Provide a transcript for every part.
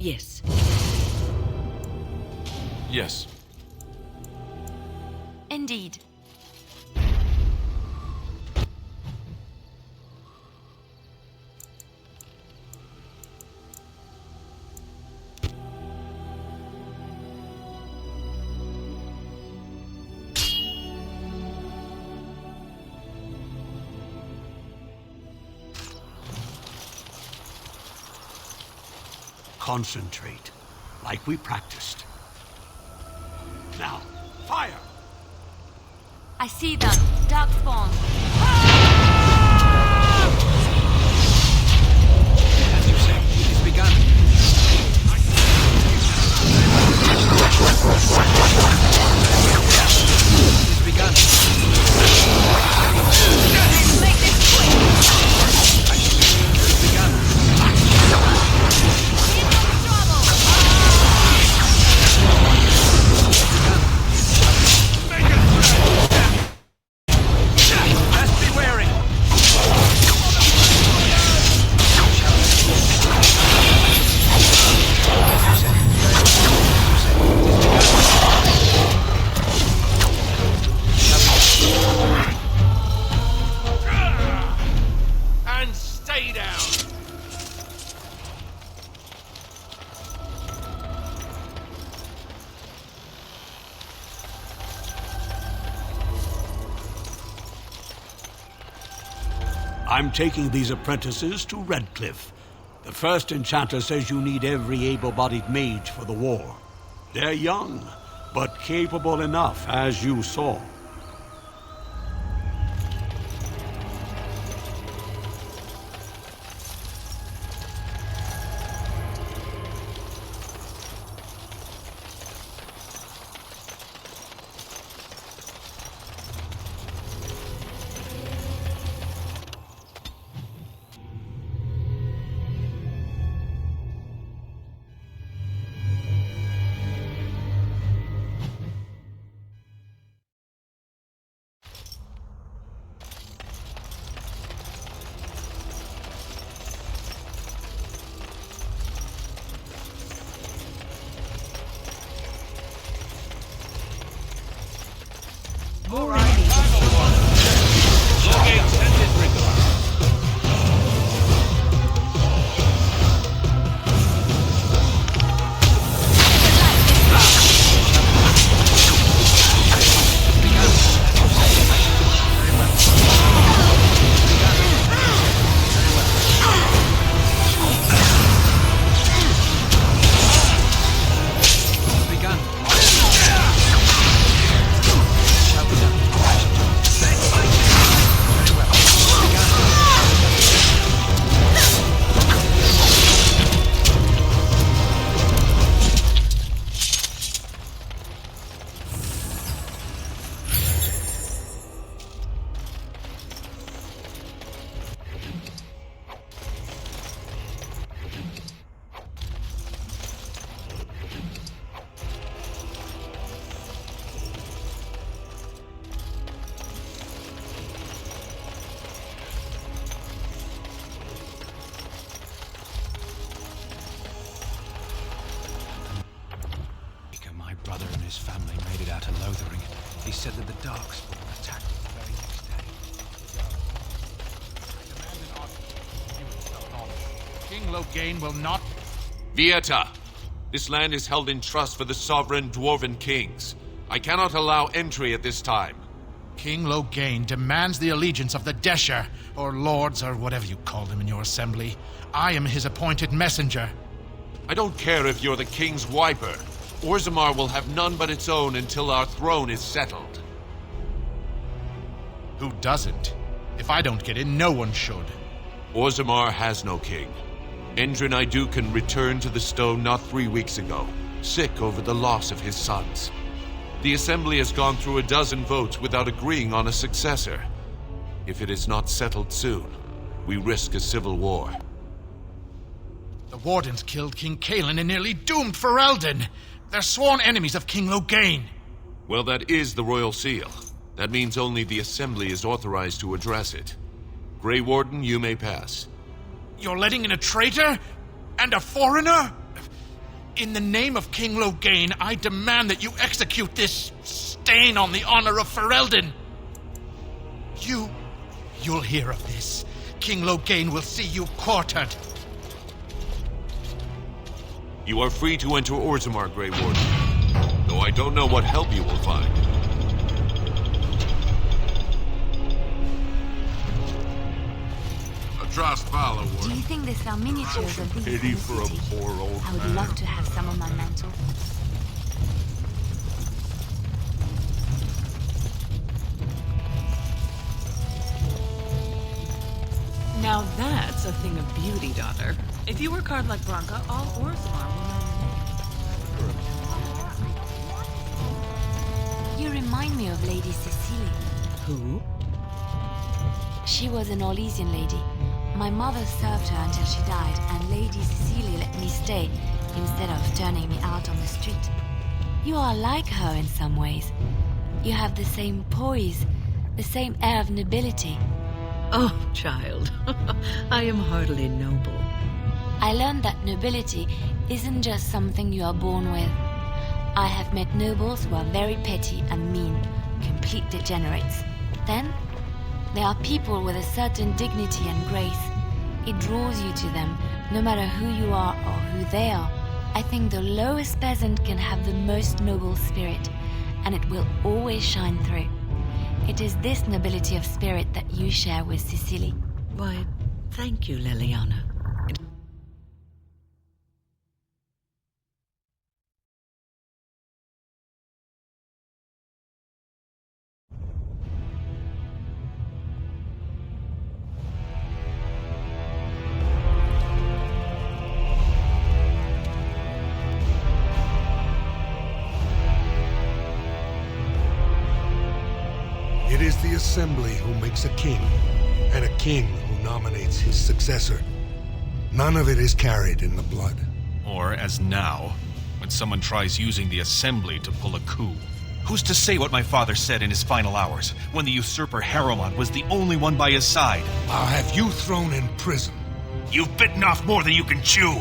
Yes. Yes. Indeed. Concentrate, like we practiced. Now, fire! I see them. Darkspawn. As you say, it has begun. It has begun. Make this quick. It has begun. Best be wary. And stay down! I'm taking these apprentices to Redcliffe. The first enchanter says you need every able-bodied mage for the war. They're young, but capable enough, as you saw. My brother and his family made it out of Lothering. He said that the Darkspawn attacked the very next day. King Loghain will not... Vieta! This land is held in trust for the sovereign Dwarven kings. I cannot allow entry at this time. King Loghain demands the allegiance of the Desher, or lords, or whatever you call them in your assembly. I am his appointed messenger. I don't care if you're the king's wiper. Orzammar will have none but its own until our throne is settled. Who doesn't? If I don't get in, no one should. Orzammar has no king. Endrin Iduken returned to the stone not 3 weeks ago, sick over the loss of his sons. The Assembly has gone through a dozen votes without agreeing on a successor. If it is not settled soon, we risk a civil war. The Wardens killed King Cailan and nearly doomed Ferelden. They're sworn enemies of King Loghain. Well, that is the Royal Seal. That means only the Assembly is authorized to address it. Grey Warden, you may pass. You're letting in a traitor? And a foreigner? In the name of King Loghain, I demand that you execute this stain on the honor of Ferelden. You'll hear of this. King Loghain will see you quartered. You are free to enter Orzammar, Grey Warden, though I don't know what help you will find. Atrast Vala, Do you think there are miniatures of these in Pity the for a city? poor old I would man. love to have some on my mantle. Now that's a thing of beauty, daughter. If you work hard like Branka, all Orzammar will know You remind me of Lady Cecilia. your name. Who? She was an Orlesian lady. My mother served her until she died, and Lady Cecilia let me stay instead of turning me out on the street. You are like her in some ways. You have the same poise, the same air of nobility. Oh, child. I am hardly noble. I learned that nobility isn't just something you are born with. I have met nobles who are very petty and mean, complete degenerates. Then, there are people with a certain dignity and grace. It draws you to them, no matter who you are or who they are. I think the lowest peasant can have the most noble spirit, and it will always shine through. It is this nobility of spirit that you share with Cecily. Why, thank you, Leliana. It is the Assembly who makes a king, and a king who nominates his successor. None of it is carried in the blood. Or, as now, when someone tries using the Assembly to pull a coup. Who's to say what my father said in his final hours, when the usurper Harrowmont was the only one by his side? I'll have you thrown in prison. You've bitten off more than you can chew!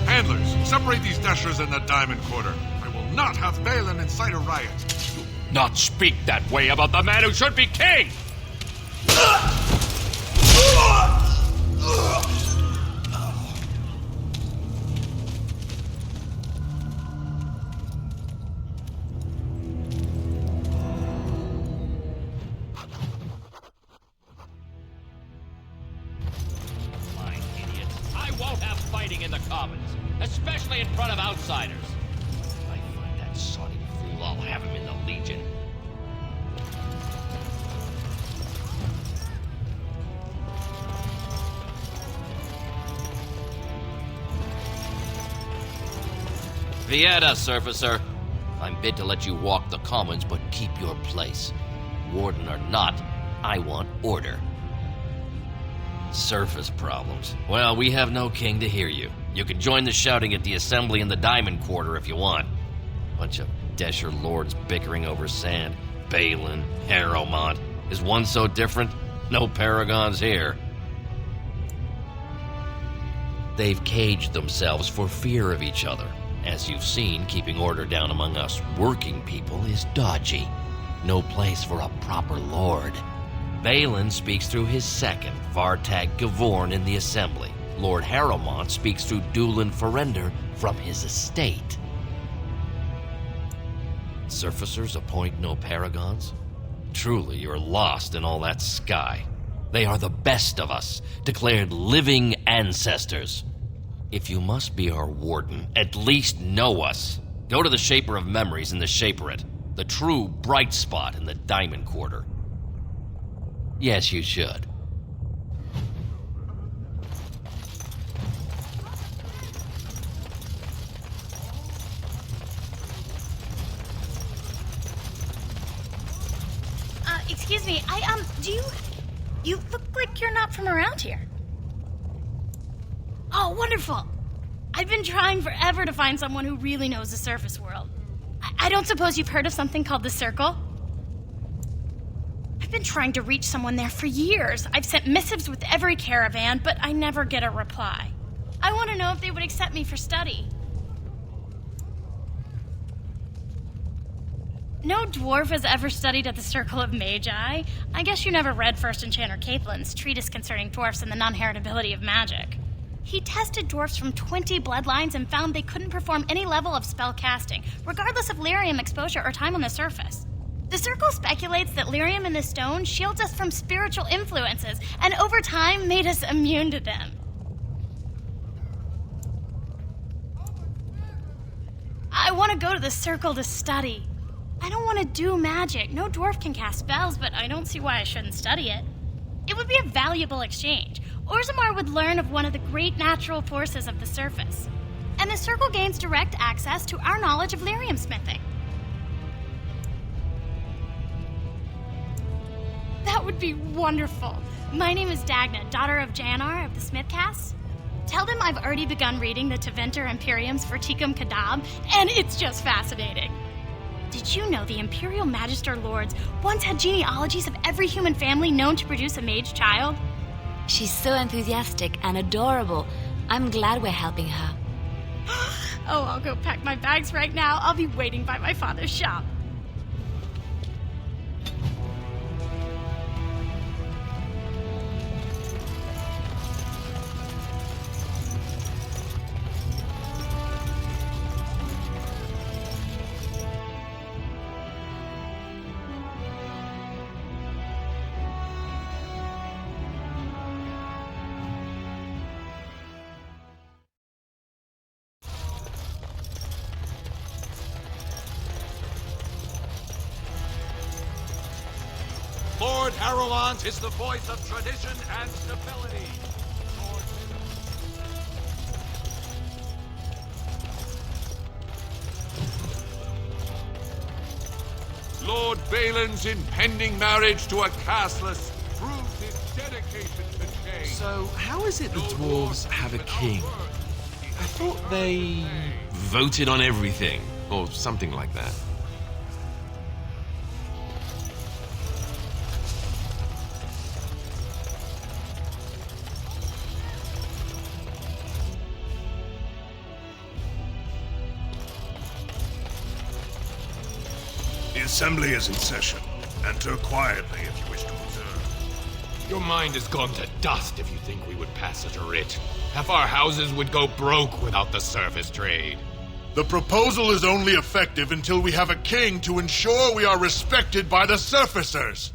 Handlers, separate these Dashers in the Diamond Quarter. I will not have Balin incite a riot. Not speak that way about the man who should be king! Blind idiots. I won't have fighting in the Commons, especially in front of outsiders. If I find that soddy fool, I'll have him in the Legion. Vieta, Surfacer. I'm bid to let you walk the Commons, but keep your place. Warden or not, I want order. Surface problems. Well, we have no king to hear you. You can join the shouting at the Assembly in the Diamond Quarter if you want. Bunch of Desher lords bickering over sand. Balin, Harrowmont. Is one so different? No paragons here. They've caged themselves for fear of each other. As you've seen, keeping order down among us working people is dodgy. No place for a proper lord. Balin speaks through his second, Vartag Gavorn, in the Assembly. Lord Harrowmont speaks through Dulin Ferender from his estate. Surfacers appoint no paragons? Truly, you're lost in all that sky. They are the best of us, declared living ancestors. If you must be our warden, at least know us. Go to the Shaper of Memories in the Shaperate, the true bright spot in the Diamond Quarter. Yes, you should. Excuse me, you look like you're not from around here. Oh, wonderful. I've been trying forever to find someone who really knows the surface world. I don't suppose you've heard of something called the Circle? I've been trying to reach someone there for years. I've sent missives with every caravan, but I never get a reply. I want to know if they would accept me for study. No dwarf has ever studied at the Circle of Magi. I guess you never read First Enchanter Caitlin's treatise concerning dwarfs and the non-heritability of magic. He tested dwarfs from 20 bloodlines and found they couldn't perform any level of spell casting, regardless of lyrium exposure or time on the surface. The Circle speculates that lyrium in the stone shields us from spiritual influences, and over time made us immune to them. I want to go to the Circle to study. I don't want to do magic. No dwarf can cast spells, but I don't see why I shouldn't study it. It would be a valuable exchange. Orzammar would learn of one of the great natural forces of the surface. And the Circle gains direct access to our knowledge of lyrium smithing. That would be wonderful. My name is Dagna, daughter of Janar of the Smithcast. Tell them I've already begun reading the Tevinter Imperium's Verticum Kadab, and it's just fascinating. Did you know the Imperial Magister Lords once had genealogies of every human family known to produce a mage child? She's so enthusiastic and adorable. I'm glad we're helping her. Oh, I'll go pack my bags right now. I'll be waiting by my father's shop. Lord Harrowmont is the voice of tradition and stability. Lord Balin's impending marriage to a castless proves his dedication to change. So, how is it the dwarves have a king? I thought they voted on everything, or something like that. The assembly is in session. Enter quietly if you wish to observe. Your mind has gone to dust if you think we would pass such a writ. Half our houses would go broke without the surface trade. The proposal is only effective until we have a king to ensure we are respected by the surfacers.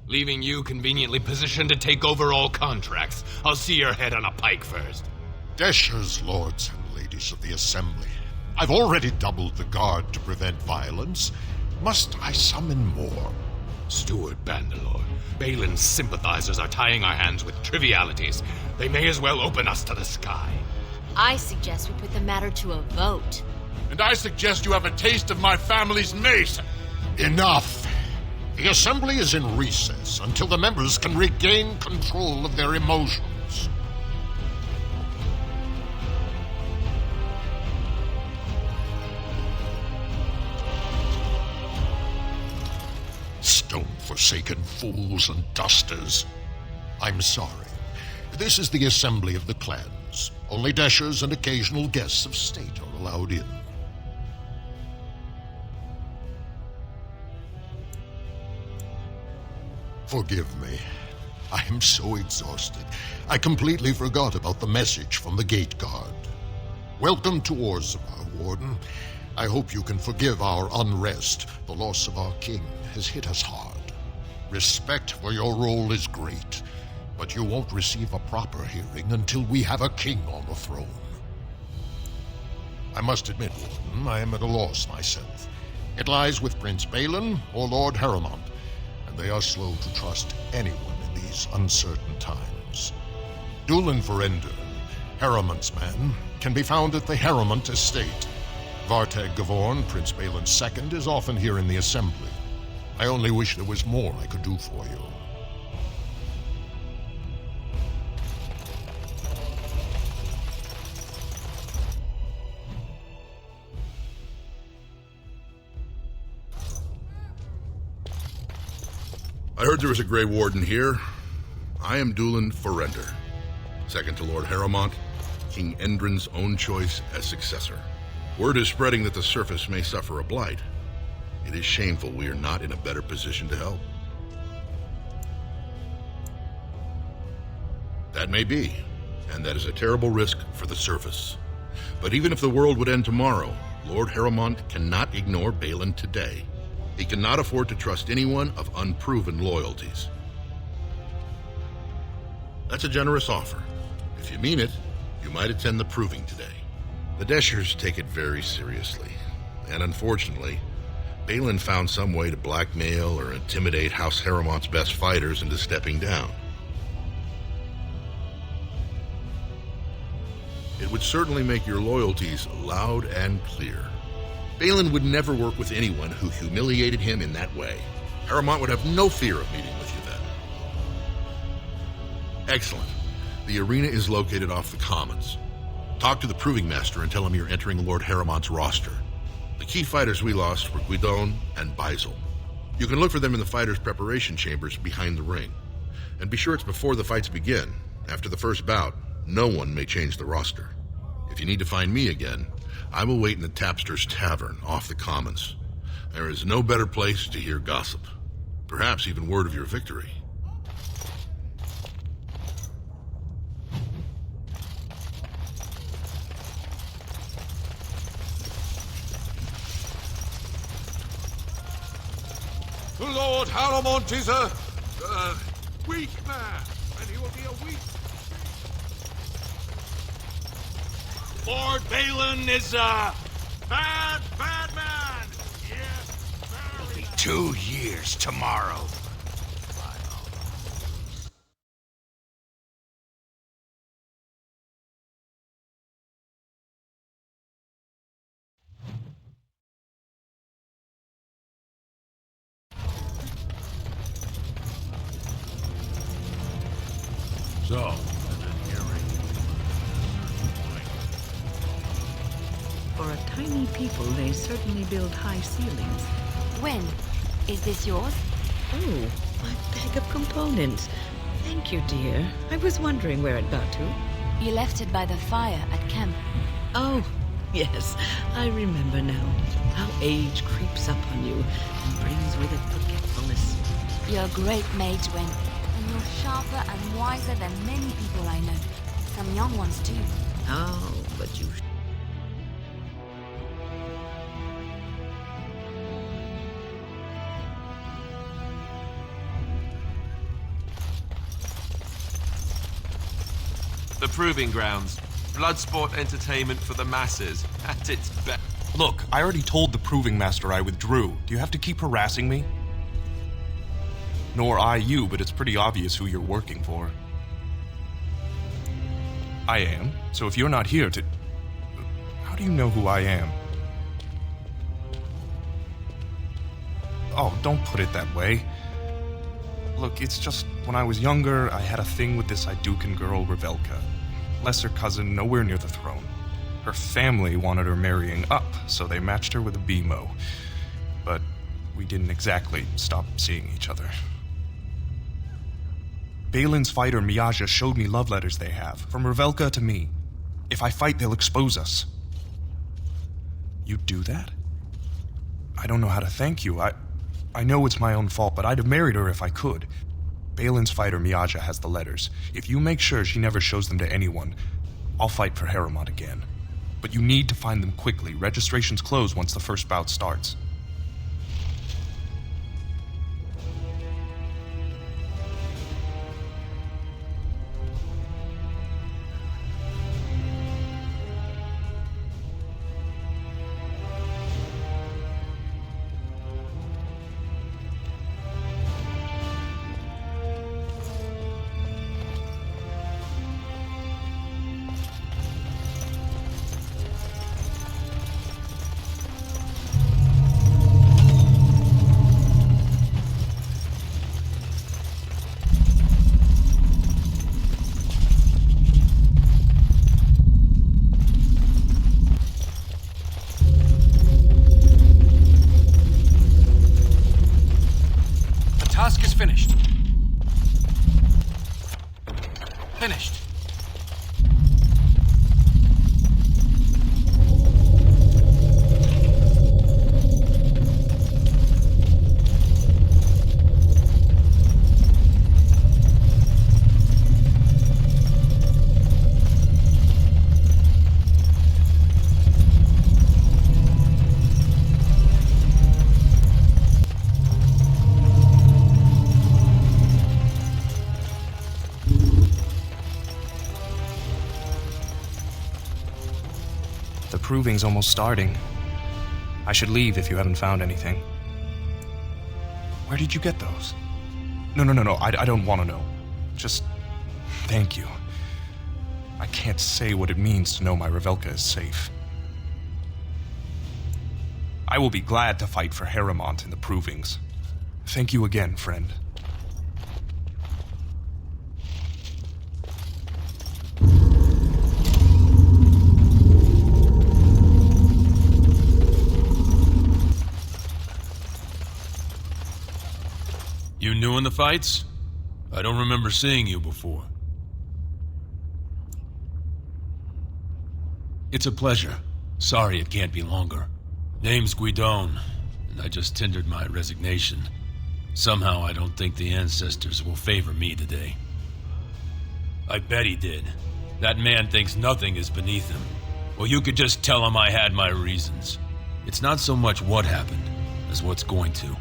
Leaving you conveniently positioned to take over all contracts. I'll see your head on a pike first. Desher's lords and ladies of the assembly. I've already doubled the guard to prevent violence. Must I summon more? Steward Bandalore, Balin's sympathizers are tying our hands with trivialities. They may as well open us to the sky. I suggest we put the matter to a vote. And I suggest you have a taste of my family's mace. Enough! The assembly is in recess until the members can regain control of their emotions. Stone-forsaken fools and dusters. I'm sorry. This is the assembly of the clans. Only Deshers and occasional guests of state are allowed in. Forgive me. I am so exhausted. I completely forgot about the message from the gate guard. Welcome to Orzammar, Warden. I hope you can forgive our unrest. The loss of our king has hit us hard. Respect for your role is great, but you won't receive a proper hearing until we have a king on the throne. I must admit, Warden, I am at a loss myself. It lies with Prince Balin or Lord Harrowmont, and they are slow to trust anyone in these uncertain times. Dulin Verender, Harrowmont's man, can be found at the Harrowmont estate. Vartag Gavorn, Prince Balin's second, is often here in the assembly. I only wish there was more I could do for you. I heard there was a Grey Warden here. I am Dulin Verender, second to Lord Harrowmont, King Endrin's own choice as successor. Word is spreading that the surface may suffer a blight. It is shameful we are not in a better position to help. That may be, and that is a terrible risk for the surface. But even if the world would end tomorrow, Lord Harrowmont cannot ignore Balin today. He cannot afford to trust anyone of unproven loyalties. That's a generous offer. If you mean it, you might attend the proving today. The Deschers take it very seriously, and unfortunately, Balin found some way to blackmail or intimidate House Harrowmont's best fighters into stepping down. It would certainly make your loyalties loud and clear. Balin would never work with anyone who humiliated him in that way. Harrowmont would have no fear of meeting with you then. Excellent. The arena is located off the Commons. Talk to the Proving Master and tell him you're entering Lord Harrowmont's roster. The key fighters we lost were Guidon and Baisel. You can look for them in the fighters' preparation chambers behind the ring. And be sure it's before the fights begin. After the first bout, no one may change the roster. If you need to find me again, I will wait in the Tapster's Tavern off the Commons. There is no better place to hear gossip. Perhaps even word of your victory. Lord Harrowmont is a weak man, and he will be a weak... Lord Balin is a bad man! Yes, It'll be 2 years tomorrow. So, For a tiny people, they certainly build high ceilings. When? Is this yours? Oh, my bag of components. Thank you, dear. I was wondering where it got to. You left it by the fire at camp. Oh, yes. I remember now. How age creeps up on you and brings with it forgetfulness. You're a great mage, Wen. And you're sharper and wiser than many people I know. Some young ones, too. Oh, but you... The Proving Grounds. Bloodsport entertainment for the masses. At its best. Look, I already told the Proving Master I withdrew. Do you have to keep harassing me? Nor I you, but it's pretty obvious who you're working for. I am. So if you're not here to... How do you know who I am? Oh, don't put it that way. Look, it's just when I was younger, I had a thing with this Idukan girl, Revelka. Lesser cousin, nowhere near the throne. Her family wanted her marrying up, so they matched her with a BMO. But we didn't exactly stop seeing each other. Balin's fighter, Miaja, showed me love letters they have, from Revelka to me. If I fight, they'll expose us. You'd do that? I don't know how to thank you. I know it's my own fault, but I'd have married her if I could. Balin's fighter, Miaja, has the letters. If you make sure she never shows them to anyone, I'll fight for Harrowmont again. But you need to find them quickly. Registrations close once the first bout starts. proving's almost starting. I should leave if you haven't found anything. Where did you get those? No, I don't want to know. Just thank you. I can't say what it means to know my Revelka is safe. I will be glad to fight for Heremont in the provings. Thank you again, friend. You new in the fights? I don't remember seeing you before. It's a pleasure. Sorry it can't be longer. Name's Guidon, and I just tendered my resignation. Somehow I don't think the ancestors will favor me today. I bet he did. That man thinks nothing is beneath him. Well, you could just tell him I had my reasons. It's not so much what happened, as what's going to.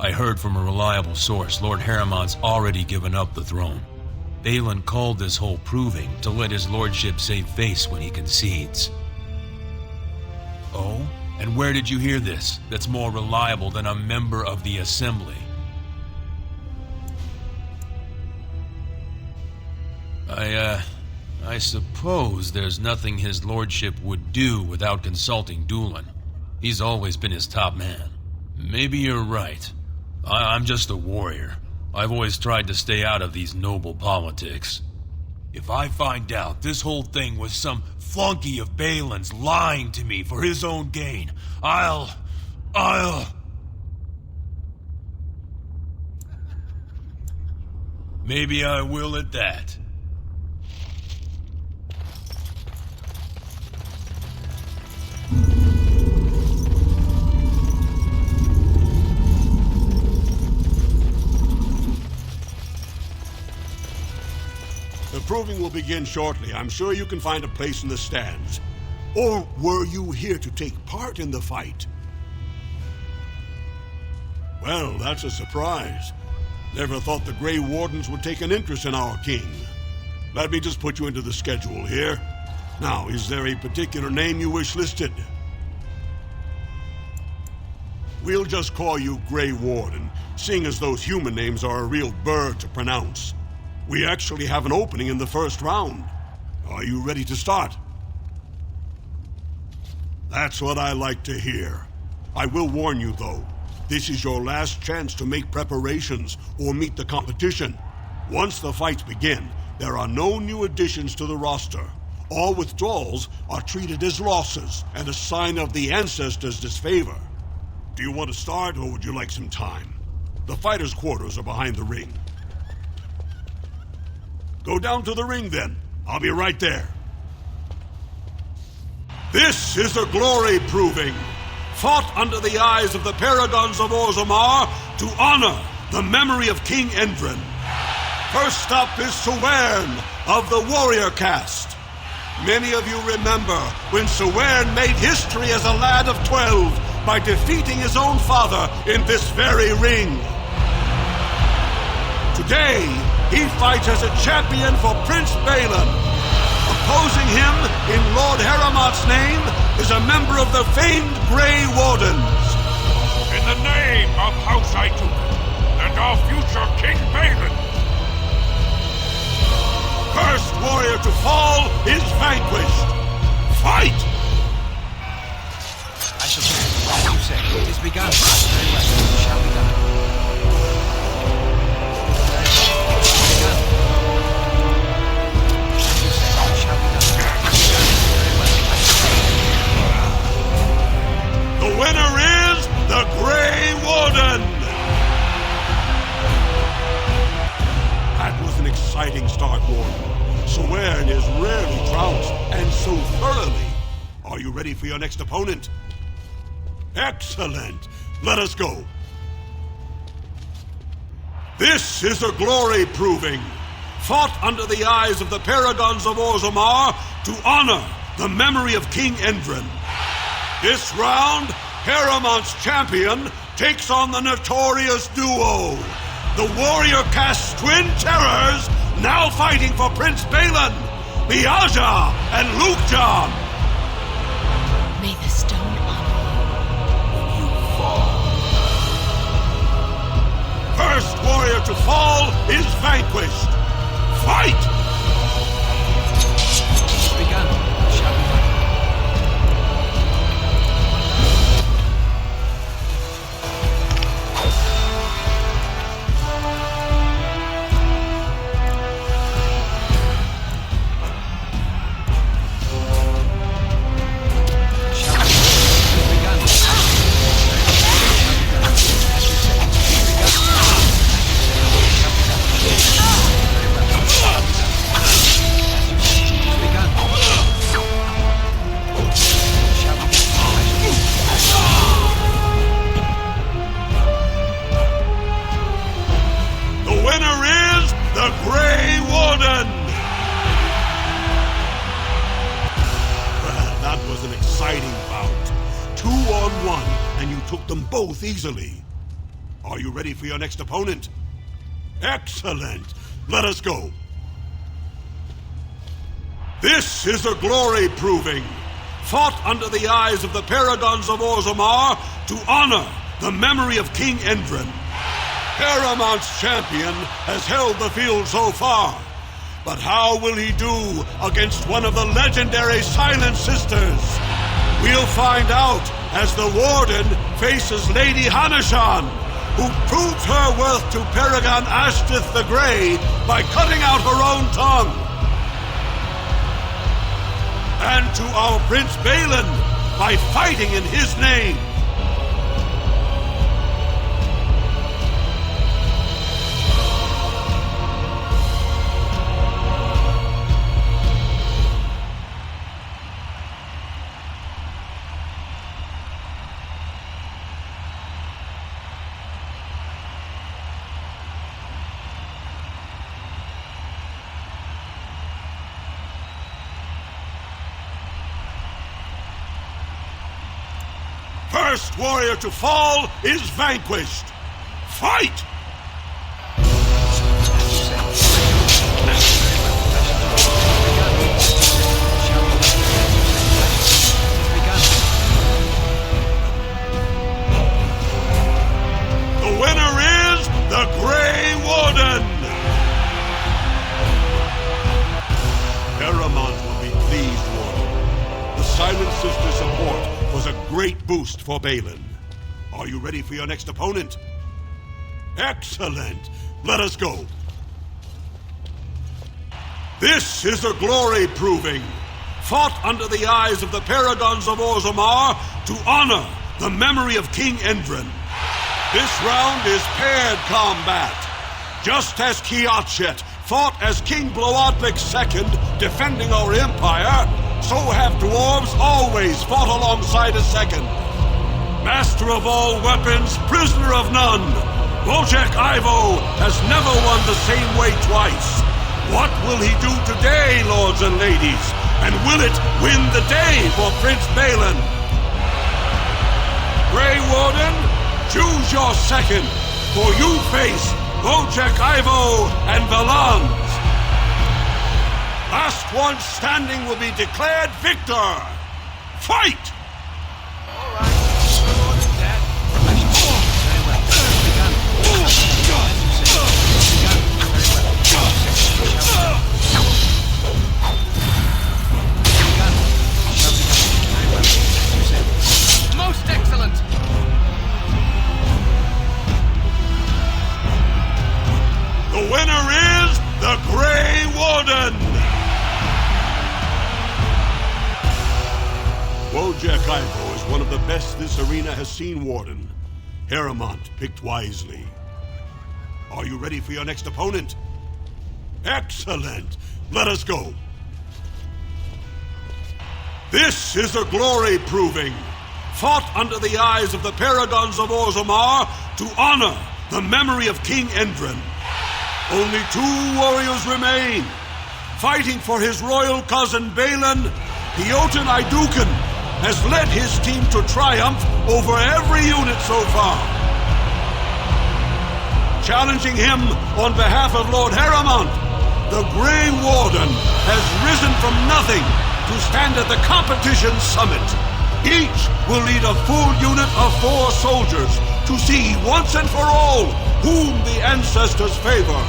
I heard from a reliable source Lord Heremont's already given up the throne. Balin called this whole proving to let his lordship save face when he concedes. Oh? And where did you hear this that's more reliable than a member of the Assembly? I suppose there's nothing his lordship would do without consulting Dulin. He's always been his top man. Maybe you're right. I'm just a warrior. I've always tried to stay out of these noble politics. If I find out this whole thing was some flunky of Balin's lying to me for his own gain, I'll... Maybe I will at that. The proving will begin shortly. I'm sure you can find a place in the stands. Or were you here to take part in the fight? Well, that's a surprise. Never thought the Grey Wardens would take an interest in our king. Let me just put you into the schedule here. Now, is there a particular name you wish listed? We'll just call you Grey Warden, seeing as those human names are a real burr to pronounce. We actually have an opening in the first round. Are you ready to start? That's what I like to hear. I will warn you, though. This is your last chance to make preparations or meet the competition. Once the fights begin, there are no new additions to the roster. All withdrawals are treated as losses and a sign of the ancestors' disfavor. Do you want to start, or would you like some time? The fighters' quarters are behind the ring. Go down to the ring, then. I'll be right there. This is a glory proving, fought under the eyes of the Paragons of Orzammar to honor the memory of King Endrin. First up is Suwern of the Warrior Caste. Many of you remember when Suwern made history as a lad of 12 by defeating his own father in this very ring. Today, he fights as a champion for Prince Balin. Opposing him, in Lord Heremont's name, is a member of the famed Grey Wardens. In the name of House Aituken and our future King Balin. First warrior to fall is vanquished. Fight! I shall say, as you say, it is begun. Very well, shall be done. The winner is the Grey Warden! That was an exciting start, Warden. Suwern is rarely trounced, and so thoroughly. Are you ready for your next opponent? Excellent! Let us go. This is a glory proving, fought under the eyes of the Paragons of Orzammar to honor the memory of King Endrin. This round, Heremont's champion takes on the notorious duo, the Warrior Caste Twin Terrors, now fighting for Prince Balin, Miaja and Lukjan. vanquished. Fight! It's begun. Shall we fight? Easily. Are you ready for your next opponent? Excellent. Let us go. This is a glory proving, fought under the eyes of the Paragons of Orzammar to honor the memory of King Endrin. Heramont's champion has held the field so far, but how will he do against one of the legendary Silent Sisters? We'll find out as the Warden faces Lady Hanashan, who proved her worth to Paragon Ashtith the Grey by cutting out her own tongue. And to our Prince Balin by fighting in his name. First warrior to fall is vanquished. Fight! The winner is the Grey Warden! Heramont will be pleased, Warden. The Silent Sister support was a great boost for Balin. Are you ready for your next opponent? Excellent. Let us go. This is a glory proving, fought under the eyes of the Paragons of Orzammar to honor the memory of King Endrin. This round is paired combat. Just as Kiatchet fought as King Bloadlik II, defending our empire, so have dwarves always fought alongside a second. Master of all weapons, prisoner of none, Wojciech Ivo has never won the same way twice. What will he do today, lords and ladies? And will it win the day for Prince Balin? Grey Warden, choose your second, for you face Wojciech Ivo and Valans. Last one standing will be declared victor. Fight! Most excellent! The winner is the Grey Warden! Wojciech Ivo is one of the best this arena has seen, Warden. Heramont picked wisely. Are you ready for your next opponent? Excellent! Let us go. This is a glory proving, fought under the eyes of the Paragons of Orzammar to honor the memory of King Endrin. Only 2 warriors remain. Fighting for his royal cousin Balin, Jotun Iduken has led his team to triumph over every unit so far. Challenging him on behalf of Lord Heramont, the Grey Warden has risen from nothing to stand at the competition summit. Each will lead a full unit of 4 soldiers to see once and for all whom the ancestors favor.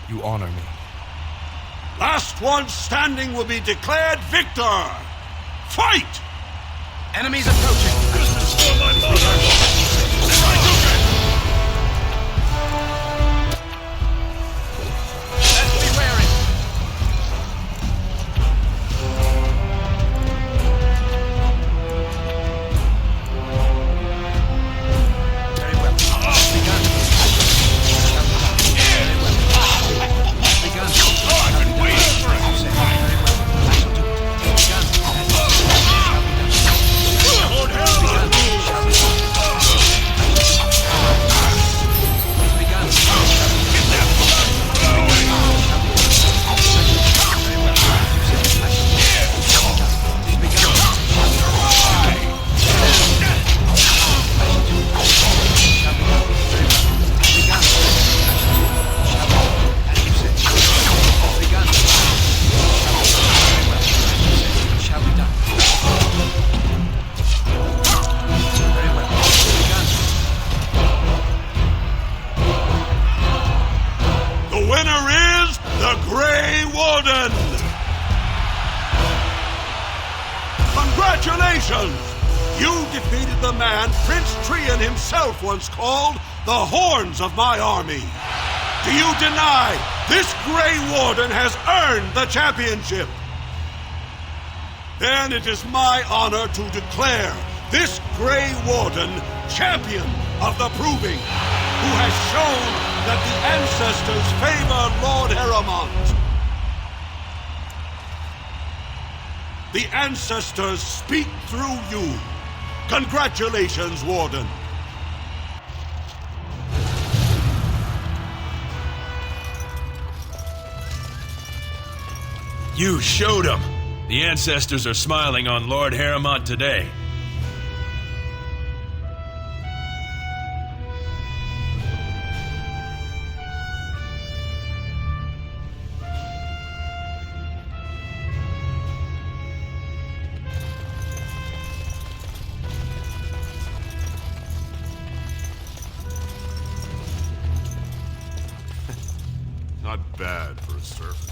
You honor me. Last one standing will be declared victor! Fight! Enemies approaching. For my mother! Let's be wary. Very well. Begun. Very well. Begun. I've been waiting for it! Very well. I shall do it. Begun. Lord Helm! Congratulations! You defeated the man Prince Trian himself once called the Horns of my army. Do you deny this Grey Warden has earned the championship? Then it is my honor to declare this Grey Warden champion of the Proving, who has shown that the ancestors favor Lord Heremont. The ancestors speak through you. Congratulations, Warden. You showed them. The ancestors are smiling on Lord Heremont today. Not bad for a surfacer.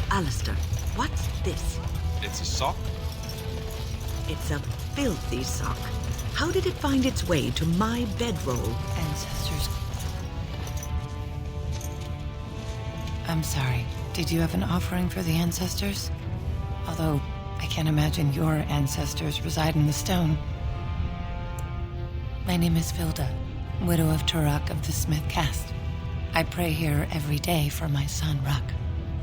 Alistair, what's this? It's a sock? It's a filthy sock. How did it find its way to my bedroll? Ancestors. I'm sorry. Did you have an offering for the ancestors? Although, I can't imagine your ancestors reside in the stone. My name is Vilda, widow of Turok of the Smith caste. I pray here every day for my son, Ruck.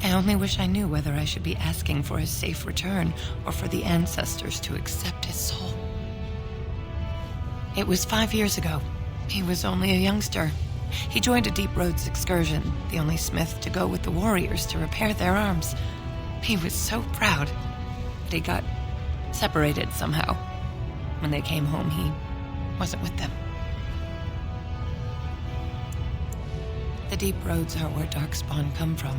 I only wish I knew whether I should be asking for his safe return or for the ancestors to accept his soul. It was 5 years ago. He was only a youngster. He joined a Deep Roads excursion, the only smith to go with the warriors to repair their arms. He was so proud, but he got separated somehow. When they came home, he wasn't with them. The Deep Roads are where Darkspawn come from.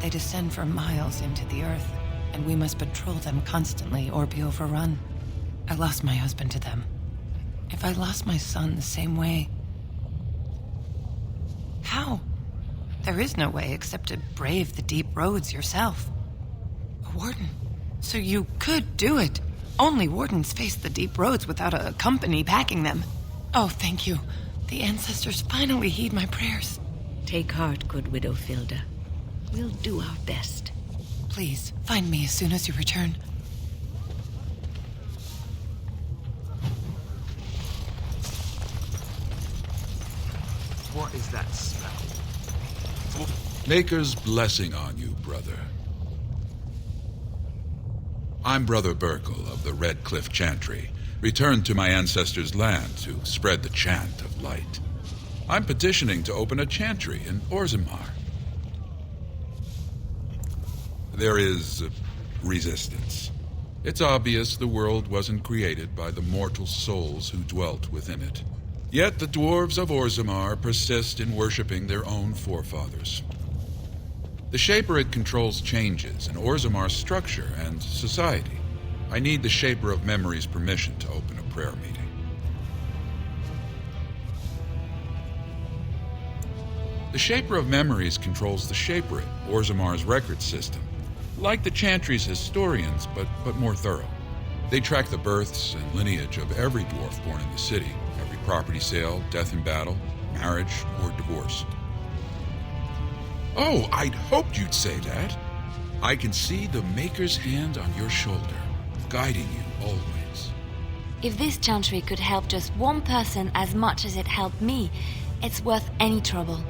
They descend for miles into the earth, and we must patrol them constantly or be overrun. I lost my husband to them. If I lost my son the same way... How? There is no way except to brave the Deep Roads yourself. A warden. So you could do it. Only wardens face the Deep Roads without a company backing them. Oh, thank you. The ancestors finally heed my prayers. Take heart, good Widow Vilda. We'll do our best. Please, find me as soon as you return. What is that smell? Maker's blessing on you, brother. I'm Brother Burkle of the Red Cliff Chantry, returned to my ancestors' land to spread the chant of light. I'm petitioning to open a chantry in Orzammar. There is resistance. It's obvious the world wasn't created by the mortal souls who dwelt within it. Yet the dwarves of Orzammar persist in worshipping their own forefathers. The Shaperid controls changes in Orzammar's structure and society. I need the Shaper of Memory's permission to open a prayer meeting. The Shaper of Memories controls the Shaperid, Orzammar's record system. Like the Chantry's historians, but more thorough. They track the births and lineage of every dwarf born in the city, every property sale, death in battle, marriage, or divorce. Oh, I'd hoped you'd say that. I can see the Maker's hand on your shoulder, guiding you always. If this chantry could help just one person as much as it helped me, it's worth any trouble.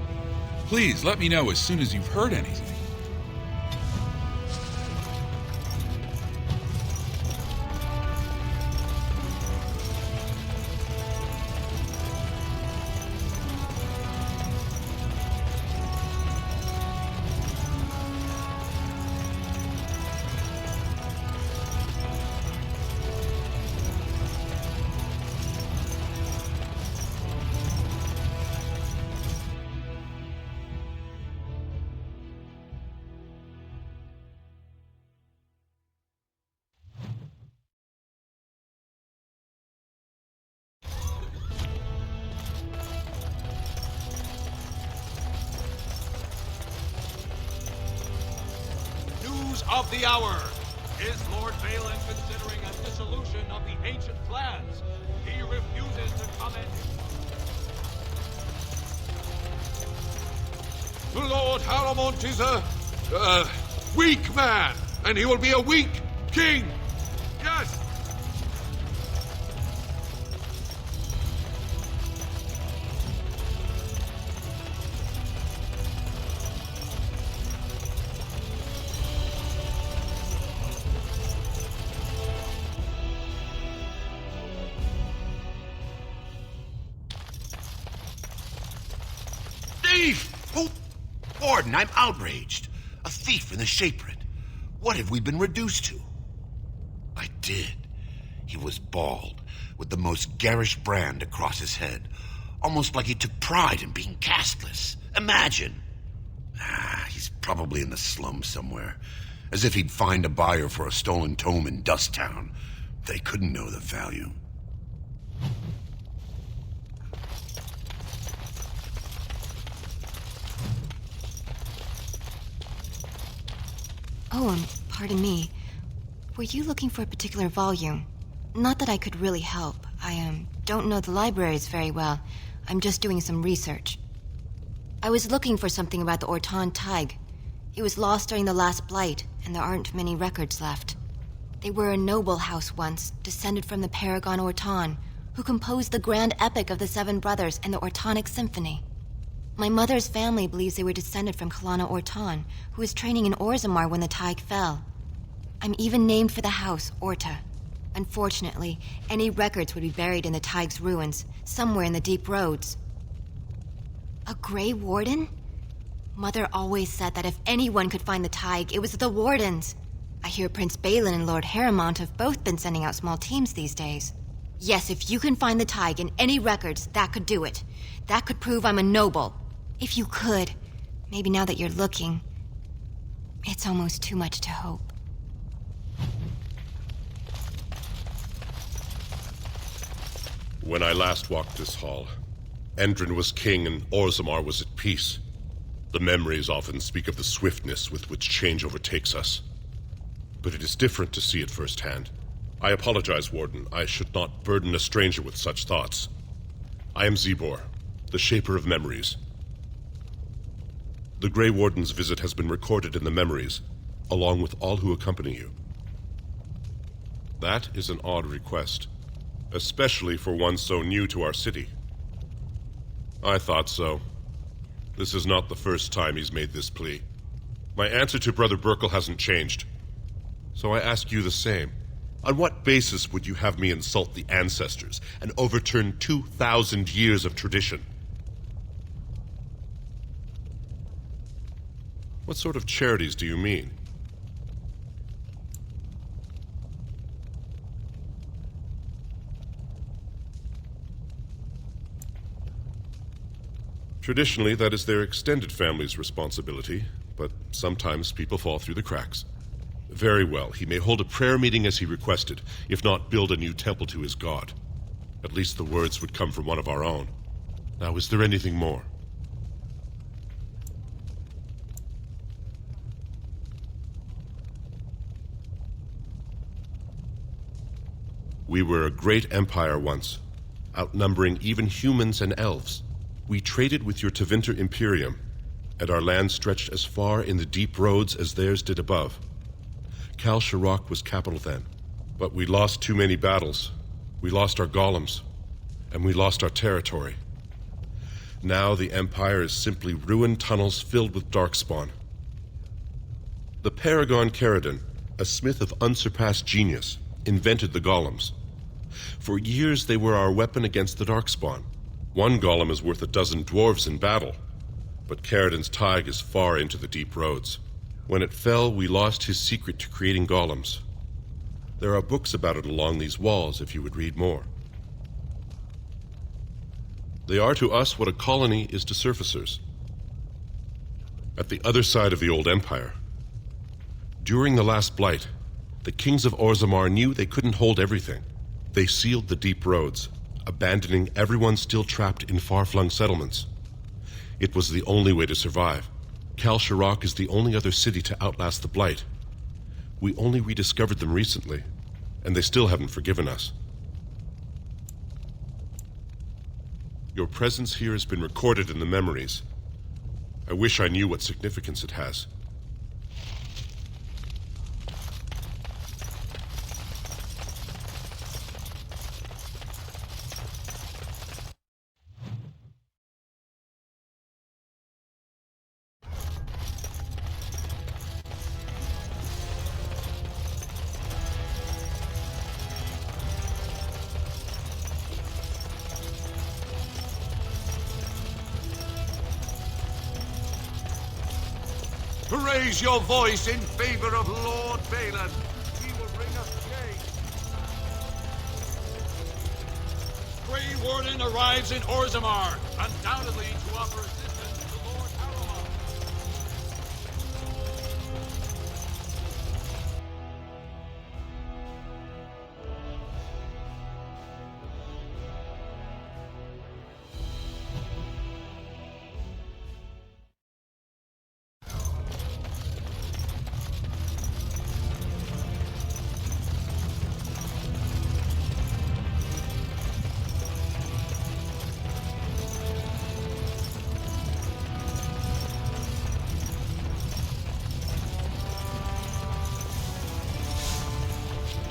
Please let me know as soon as you've heard anything. Of the hour. Is Lord Balin considering a dissolution of the ancient clans? He refuses to comment. The Lord Haramont is a weak man, and he will be a weak king. Yes. Thief! Oh, Warden, I'm outraged. A thief in the Shaperid. What have we been reduced to? I did. He was bald, with the most garish brand across his head. Almost like he took pride in being castless. Imagine. He's probably in the slums somewhere. As if he'd find a buyer for a stolen tome in Dust Town. They couldn't know the value. Oh, pardon me. Were you looking for a particular volume? Not that I could really help. I don't know the libraries very well. I'm just doing some research. I was looking for something about the Orton Tig. It was lost during the last Blight, and there aren't many records left. They were a noble house once, descended from the Paragon Orton, who composed the grand epic of the Seven Brothers and the Ortonic Symphony. My mother's family believes they were descended from Kalana Orton, who was training in Orzammar when the Tig fell. I'm even named for the house, Orta. Unfortunately, any records would be buried in the Tig's ruins, somewhere in the deep roads. A Grey Warden? Mother always said that if anyone could find the Tig, it was the Wardens. I hear Prince Balin and Lord Haramont have both been sending out small teams these days. Yes, if you can find the Tig in any records, that could do it. That could prove I'm a noble. If you could, maybe now that you're looking, it's almost too much to hope. When I last walked this hall, Endrin was king and Orzammar was at peace. The memories often speak of the swiftness with which change overtakes us. But it is different to see it firsthand. I apologize, Warden. I should not burden a stranger with such thoughts. I am Zebor, the Shaper of Memories. The Grey Warden's visit has been recorded in the memories, along with all who accompany you. That is an odd request, especially for one so new to our city. I thought so. This is not the first time he's made this plea. My answer to Brother Burkle hasn't changed. So I ask you the same. On what basis would you have me insult the ancestors and overturn 2,000 years of tradition? What sort of charities do you mean? Traditionally, that is their extended family's responsibility, but sometimes people fall through the cracks. Very well, he may hold a prayer meeting as he requested, if not build a new temple to his god. At least the words would come from one of our own. Now, is there anything more? We were a great empire once, outnumbering even humans and elves. We traded with your Tevinter Imperium, and our land stretched as far in the deep roads as theirs did above. Kal Sharok was capital then, but we lost too many battles. We lost our golems, and we lost our territory. Now the Empire is simply ruined tunnels filled with darkspawn. The Paragon Caridon, a smith of unsurpassed genius, invented the golems. For years they were our weapon against the darkspawn. One golem is worth 12 dwarves in battle, but Caridon's Tig is far into the deep roads. When it fell, we lost his secret to creating golems. There are books about it along these walls if you would read more. They are to us what a colony is to surfacers. At the other side of the old empire, during the last blight, the kings of Orzammar knew they couldn't hold everything. They sealed the deep roads, abandoning everyone still trapped in far-flung settlements. It was the only way to survive. Kal Sharok is the only other city to outlast the blight. We only rediscovered them recently, and they still haven't forgiven us. Your presence here has been recorded in the memories. I wish I knew what significance it has. Raise your voice in favor of Lord Balin. He will bring us change. Grey Warden arrives in Orzammar, undoubtedly to offer assistance to Lord Haramon.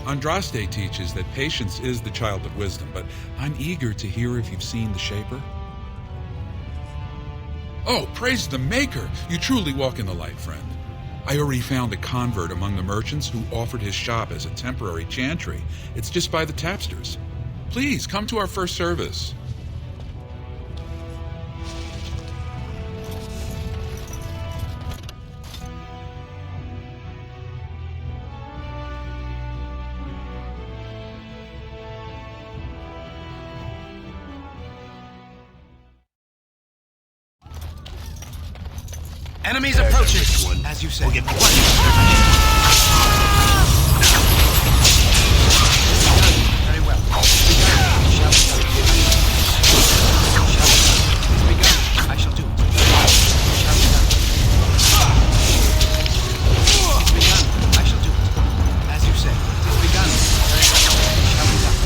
Andraste teaches that patience is the child of wisdom, but I'm eager to hear if you've seen the Shaper. Oh, praise the Maker! You truly walk in the light, friend. I already found a convert among the merchants who offered his shop as a temporary chantry. It's just by the tapsters. Please, come to our first service. Enemies approaching! As you say. We'll get very well. It's begun. I shall do it. Shall be done. It's begun. I shall do it. As you say. It's begun. Very well. Shall be done.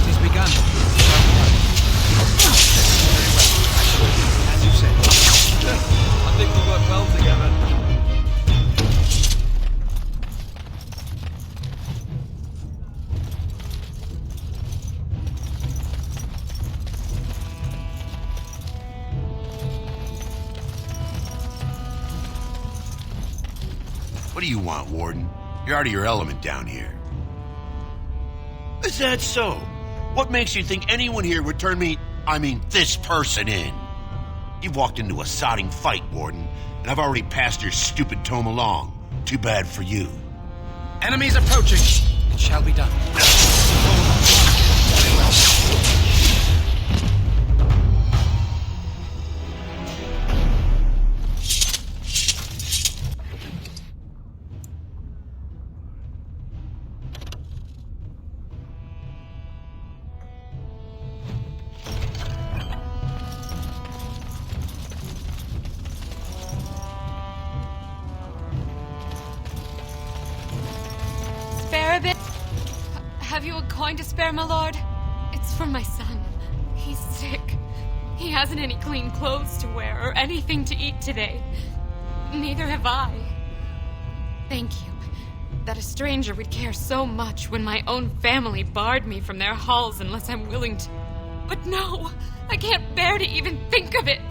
It's begun. Shall be done. Very well. I shall do it. As you say. I think we work well together. What do you want, Warden? You're out of your element down here. Is that so? What makes you think anyone here would turn this person in? You've walked into a sodding fight, Warden, and I've already passed your stupid tome along. Too bad for you. Enemies approaching. It shall be done. Spare a bit. Have you a coin to spare, my lord? It's for my son. He's sick. He hasn't any clean clothes to wear or anything to eat today. Neither have I. Thank you. That a stranger would care so much when my own family barred me from their halls unless I'm willing to. But no, I can't bear to even think of it.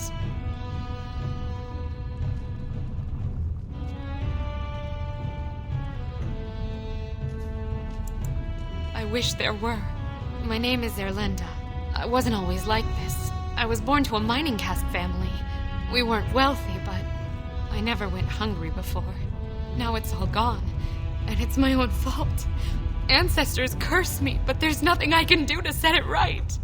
I wish there were. My name is Erlenda. I wasn't always like this. I was born to a mining caste family. We weren't wealthy, but I never went hungry before. Now it's all gone, and it's my own fault. Ancestors curse me, but there's nothing I can do to set it right.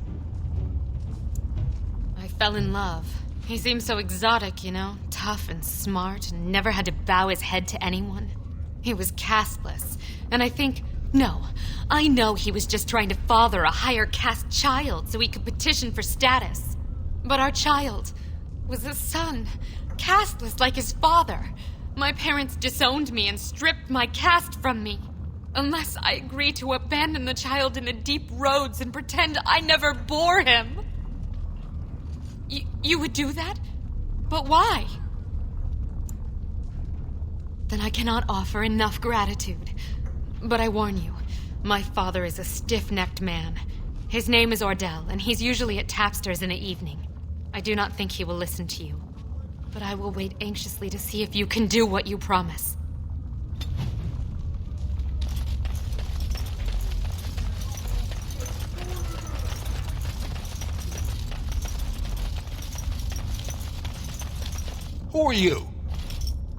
I fell in love. He seemed so exotic, you know, tough and smart, and never had to bow his head to anyone. He was casteless, and I know he was just trying to father a higher caste child so he could petition for status. But our child was a son, casteless like his father. My parents disowned me and stripped my caste from me. Unless I agree to abandon the child in the deep roads and pretend I never bore him. You would do that? But why? Then I cannot offer enough gratitude. But I warn you, my father is a stiff-necked man. His name is Ordell, and he's usually at Tapster's in the evening. I do not think he will listen to you. But I will wait anxiously to see if you can do what you promise. Who are you?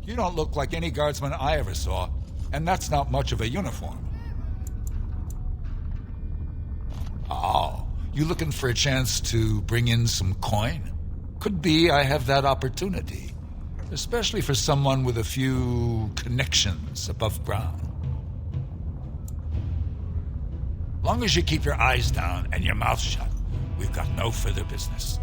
You don't look like any guardsman I ever saw, and that's not much of a uniform. Oh, you looking for a chance to bring in some coin? Could be I have that opportunity, especially for someone with a few connections above ground. Long as you keep your eyes down and your mouth shut, we've got no further business.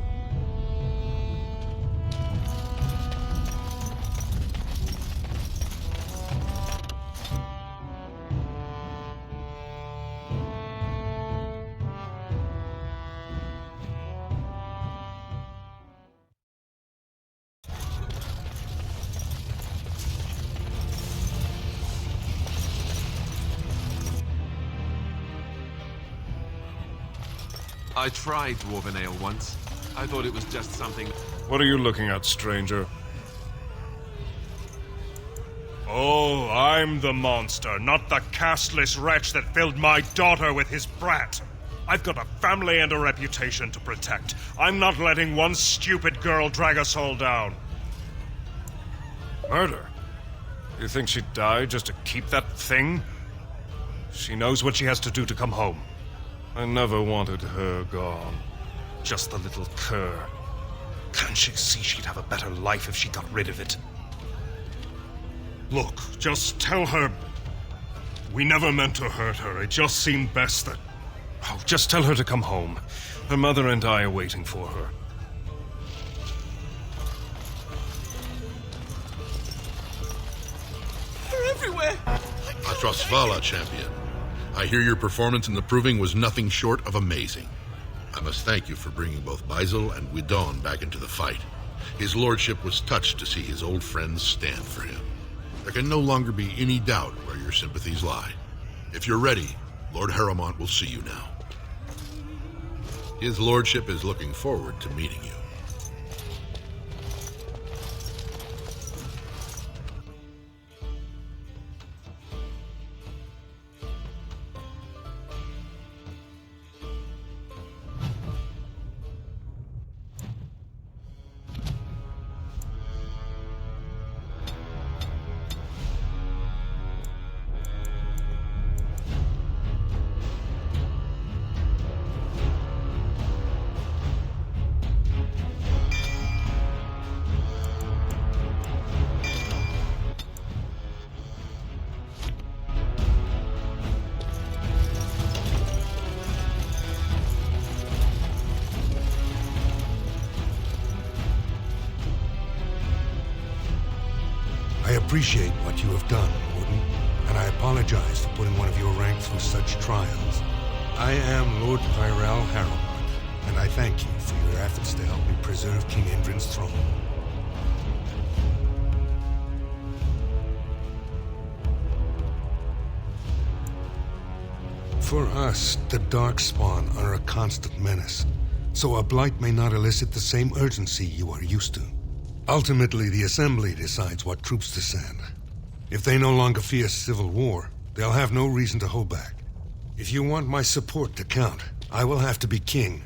I tried Dwarven Ale once. I thought it was just something... What are you looking at, stranger? Oh, I'm the monster, not the casteless wretch that filled my daughter with his brat. I've got a family and a reputation to protect. I'm not letting one stupid girl drag us all down. Murder? You think she'd die just to keep that thing? She knows what she has to do to come home. I never wanted her gone. Just the little cur. Can't she see she'd have a better life if she got rid of it? Look, just tell her... We never meant to hurt her. It just seemed best that... Oh, just tell her to come home. Her mother and I are waiting for her. They're everywhere! Atrosvala, champion. I hear your performance in the proving was nothing short of amazing. I must thank you for bringing both Baisel and Guidon back into the fight. His lordship was touched to see his old friends stand for him. There can no longer be any doubt where your sympathies lie. If you're ready, Lord Harrowmont will see you now. His lordship is looking forward to meeting you. appreciate what you have done, Warden, and I apologize for putting one of your rank through such trials. I am Lord Tyrell Harrowmont, and I thank you for your efforts to help me preserve King Indrin's throne. For us, the Darkspawn are a constant menace, so a blight may not elicit the same urgency you are used to. Ultimately, the Assembly decides what troops to send. If they no longer fear civil war, they'll have no reason to hold back. If you want my support to count, I will have to be king,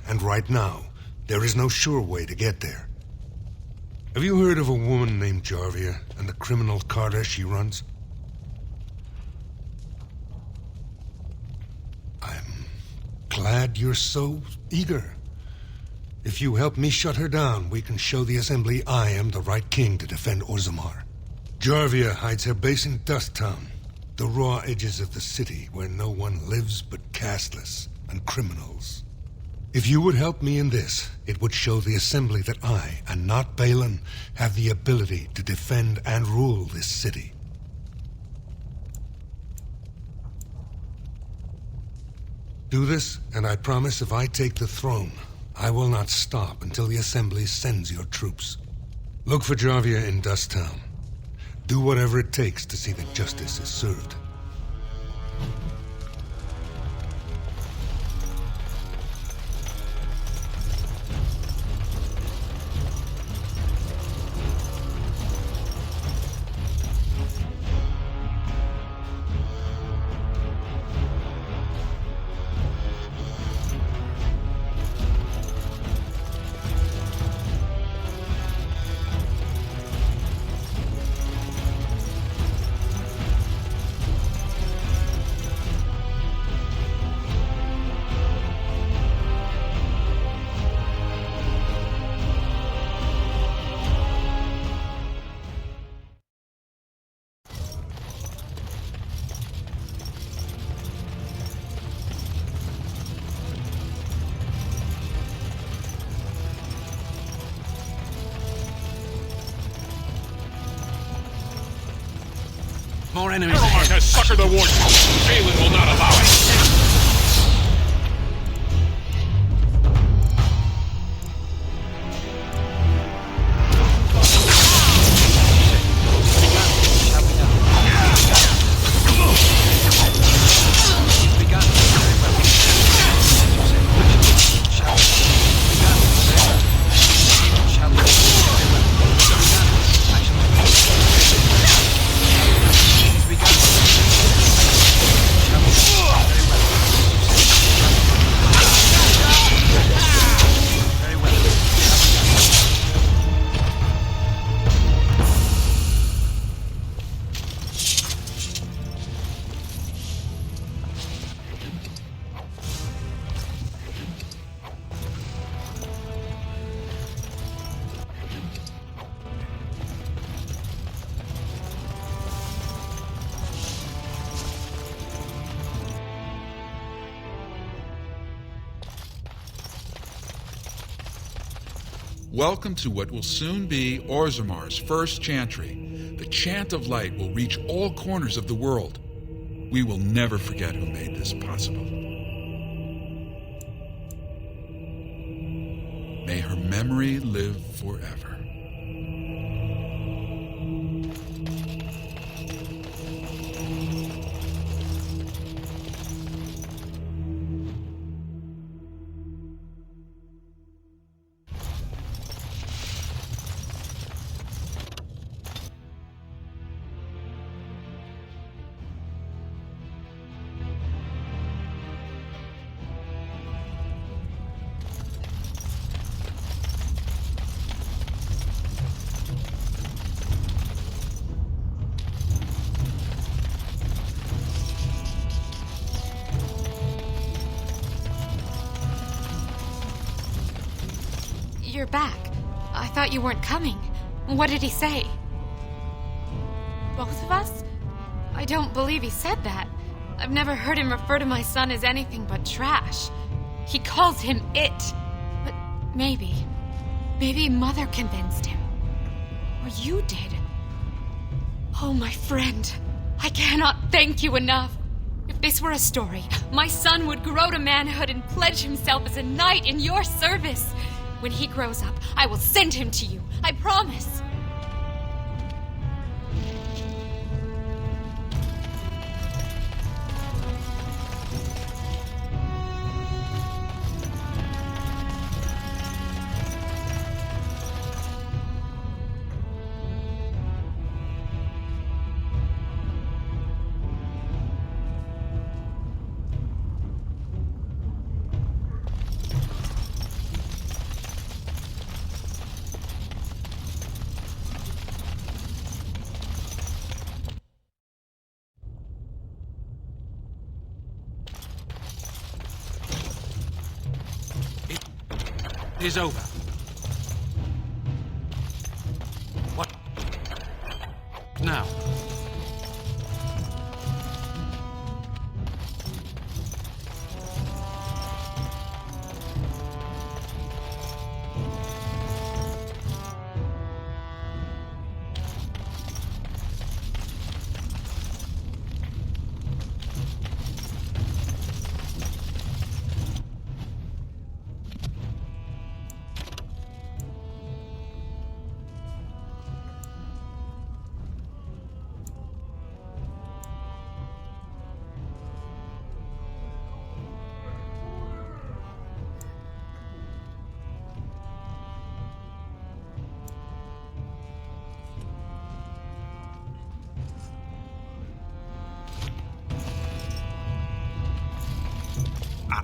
and right now, there is no sure way to get there. Have you heard of a woman named Jarvia and the criminal carter she runs? I'm glad you're so eager. If you help me shut her down, we can show the Assembly I am the right king to defend Orzammar. Jarvia hides her base in Dusttown, the raw edges of the city where no one lives but castless and criminals. If you would help me in this, it would show the Assembly that I, and not Balin, have the ability to defend and rule this city. Do this, and I promise if I take the throne, I will not stop until the Assembly sends your troops. Look for Jarvia in Dusttown. Do whatever it takes to see that justice is served. More enemies Harrowmont ahead. has suckered the warden. Balin will not allow it. Welcome to what will soon be Orzammar's first chantry. The Chant of Light will reach all corners of the world. We will never forget who made this possible. May her memory live forever. You're back. I thought you weren't coming. What did he say? Both of us? I don't believe he said that. I've never heard him refer to my son as anything but trash. He calls him it. But maybe Mother convinced him. Or you did. Oh, my friend. I cannot thank you enough. If this were a story, my son would grow to manhood and pledge himself as a knight in your service. When he grows up, I will send him to you. I promise. It is over. What? Now.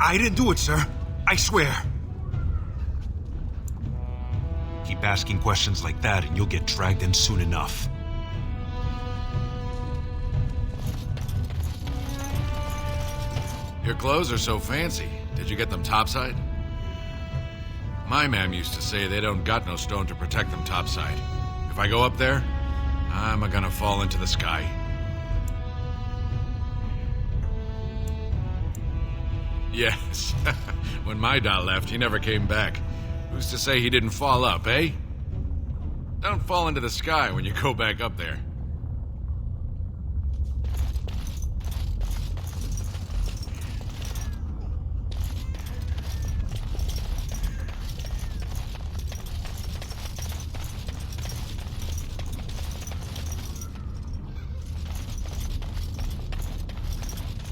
I didn't do it, sir. I swear. Keep asking questions like that and you'll get dragged in soon enough. Your clothes are so fancy. Did you get them topside? My mam used to say they don't got no stone to protect them topside. If I go up there, I'm gonna fall into the sky. Yes. When my dad left, he never came back. Who's to say he didn't fall up, eh? Don't fall into the sky when you go back up there.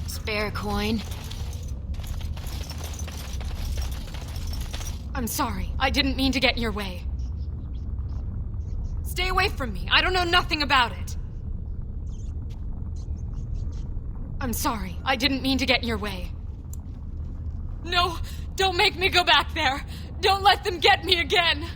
Spare coin. I'm sorry. I didn't mean to get in your way. Stay away from me. I don't know nothing about it. I'm sorry. I didn't mean to get in your way. No, don't make me go back there. Don't let them get me again.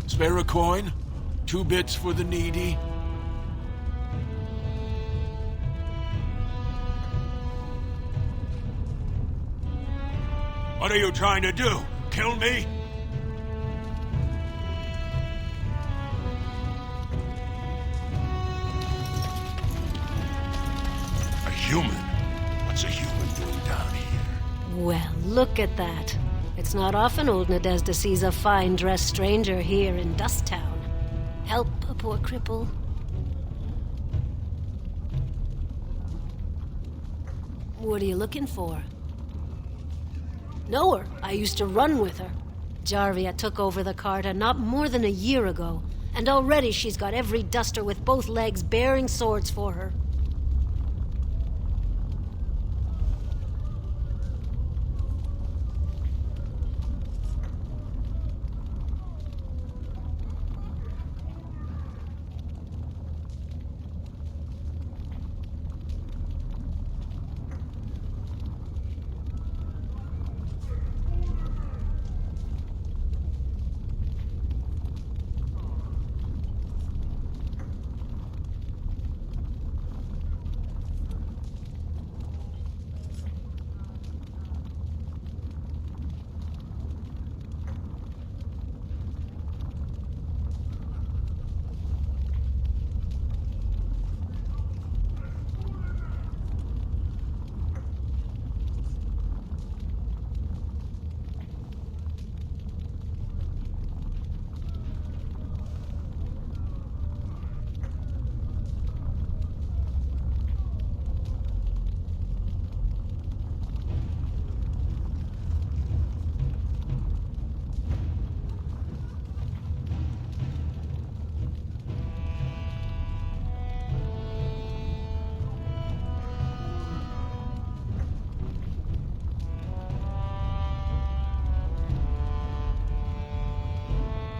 Spare a coin? 2 bits for the needy? What are you trying to do? Kill me? A human? What's a human doing down here? Well, look at that. It's not often old Nadezhda sees a fine-dressed stranger here in Dust Town. Help a poor cripple. What are you looking for? Know her. I used to run with her. Jarvia took over the Carta not more than a year ago, and already she's got every duster with both legs bearing swords for her.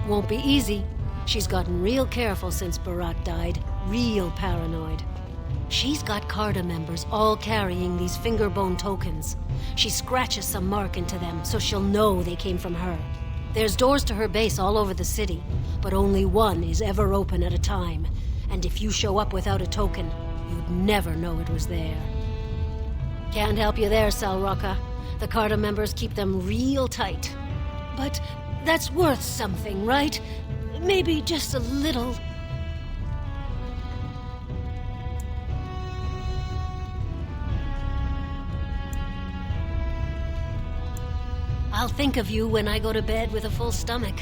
Won't be easy. She's gotten real careful since Barat died. Real paranoid. She's got Carta members all carrying these fingerbone tokens. She scratches some mark into them so she'll know they came from her. There's doors to her base all over the city, but only one is ever open at a time. And if you show up without a token, you'd never know it was there. Can't help you there, Salraka. The Carta members keep them real tight. But that's worth something, right? Maybe just a little. I'll think of you when I go to bed with a full stomach.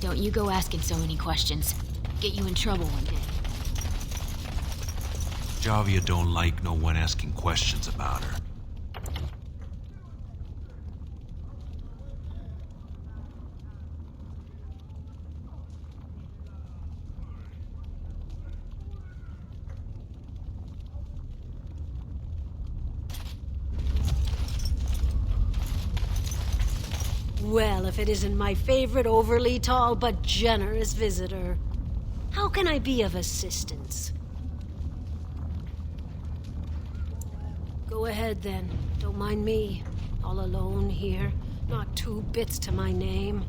Don't you go asking so many questions. Get you in trouble one day. Javia don't like no one asking questions about her. Well, if it isn't my favorite overly tall but generous visitor. How can I be of assistance? Go ahead then. Don't mind me. All alone here. Not 2 bits to my name.